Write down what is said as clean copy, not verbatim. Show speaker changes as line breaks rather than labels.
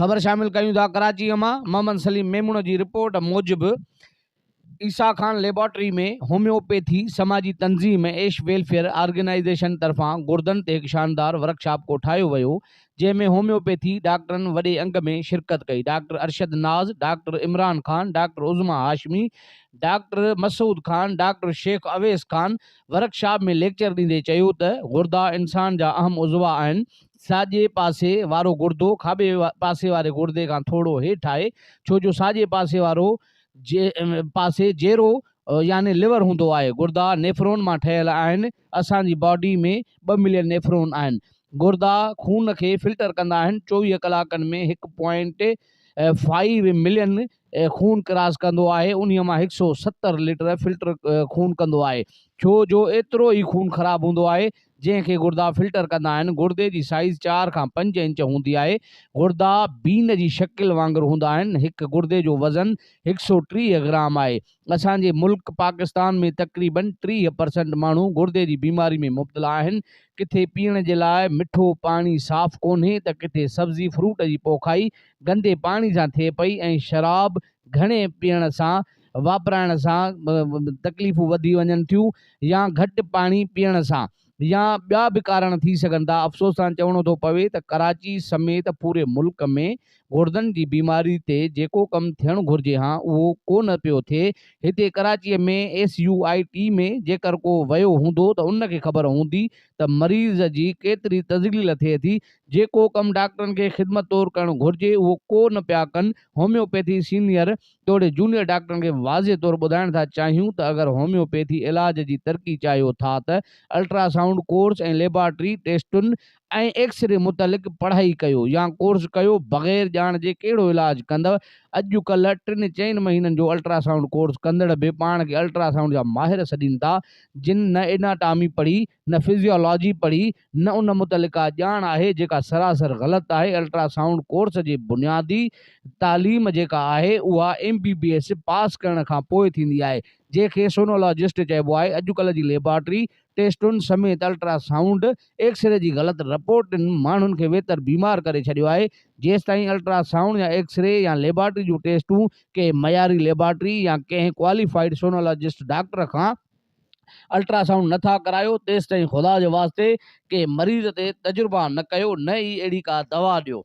ख़बर शामिल कयूं था कराची मां। मोहम्मद सलीम मेमून जी रिपोर्ट मूजिब ईसा खान लेबोरेटरी में होम्योपैथी समाजी तंजीम एश वेलफेयर ऑर्गेनाइजेशन तरफां गुर्दन ते एक शानदार वर्कशॉप को ठाहियो वियो, जंहिंमें होम्योपैथी डॉक्टरनि वॾे अंग में शिरकत कई। Doctor Arshad Naz, doctor Imran Khan, doctor Uzma Hashmi, doctor Masood Khan, doctor Sheikh Awais Khan workshop में लेक्चर ॾींदे चयो त गुर्दा इंसान जा अहम उज़वा आहिनि। साॼे पासे वारो गुर्दो खाॿे पासे वारे गुर्दे खां थोरो हेठि आहे, छो जो साॼे पासे वारो पासे जेरो यानी लिवर हूंदो आहे। गुर्दा नेफ्रोन मां ठहियल आहिनि। असांजी बॉडी में 2 मिलियन नेफ्रोन आहिनि। गुर्दा खून खे फिल्टर कंदा आहिनि। 24 कलाकनि में 1.5 मिलियन खून क्रॉस कंदो आहे। उन मां 170 लीटर फिल्टर खून कंदो आहे, छो जो एतिरो ई खून ख़राब हूंदो आहे जंहिंखे गुर्दा फिल्टर कंदा आहिनि। गुर्दे जी साइज़ 4 खां 5 इंच हूंदी आहे। गुर्दा बीन जी शकिल वांगुरु हूंदा आहिनि। हिकु गुर्दे जो वज़न 130 ग्राम आहे। असांजे मुल्क पाकिस्तान में तक़रीबन 30% माण्हू गुर्दे जी बीमारी में मुब्तला आहिनि। किथे पीअण जे लाइ मिठो पाणी साफ़ कोन्हे त किथे सब्ज़ी फ्रूट जी पोखाई गंदे पाणी सां थिए पई ऐं शराब घणे पीअण सां वापराइण सां तकलीफ़ूं वधी वञनि थियूं, या घटि पाणी पीअण सां, या ॿिया बि कारण थी सघनि था। अफ़सोस सां चवणो थो पवे त कराची समेत पूरे मुल्क में गुर्दनि जी बीमारी ते जेको कमु थियणु घुरिजे हा उहो कोन पियो थिए। हिते कराचीअ में SUIT में जेकर को वियो हूंदो त उनखे ख़बर हूंदी त मरीज़ जी केतिरी तज़लील थिए थी। जेको कमु डॉक्टरनि खे ख़िदमत तौरु करणु घुरिजे उहो कोन पिया कनि। होम्योपैथी सीनियर तोड़े जूनियर डॉक्टरनि खे वाज़े तौरु ॿुधाइण था चाहियूं त अगरि होम्योपैथी इलाज जी तरक़ी चाहियो था त अल्ट्रासाउंड कोर्स ऐं लेबॉरेटरी टेस्टुनि ऐं एक्सरे मुतलिक़ पढ़ाई कयो, या कोर्स कयो। बग़ैर ॼाण जे कहिड़ो इलाज कंदव। अॼुकल्ह 3-4 महीननि जो अल्ट्रासाउंड कोर्स कंदड़ बि पाण खे अल्ट्रासाउंड जा माहिर सॾीनि था, जिन न एनाटॉमी पढ़ी, न फिजियोलॉजी पढ़ी, न उन मुतलिक़ा ॼाण आहे, जेका सरासर ग़लति आहे। अल्ट्रासाउंड कोर्स जी बुनियादी तालीम जेका आहे उहा MBBS पास करण खां पोइ थींदी आहे, जंहिंखे सोनोलॉजिस्ट चइबो आहे। अॼुकल्ह जी लेबॉरेटरी टेस्टुनि समेत अल्ट्रासाउंड एक्सरे जी ग़लति रिपोर्टुनि माण्हुनि खे वेतर बीमार करे छॾियो आहे। जेसि ताईं अल्ट्रासाउंड या एक्सरे या लेबॉरेटरी जूं टेस्टूं कंहिं मयारी लेबॉरेटरी या कंहिं क्वालिफाइड सोनोलॉजिस्ट डॉक्टर खां अल्ट्रासाउंड नथा करायो, तेसि ताईं ख़ुदा जे वास्ते के मरीज़ ते तजुर्बा न कयो, न ई अहिड़ी का दवा ॾियो।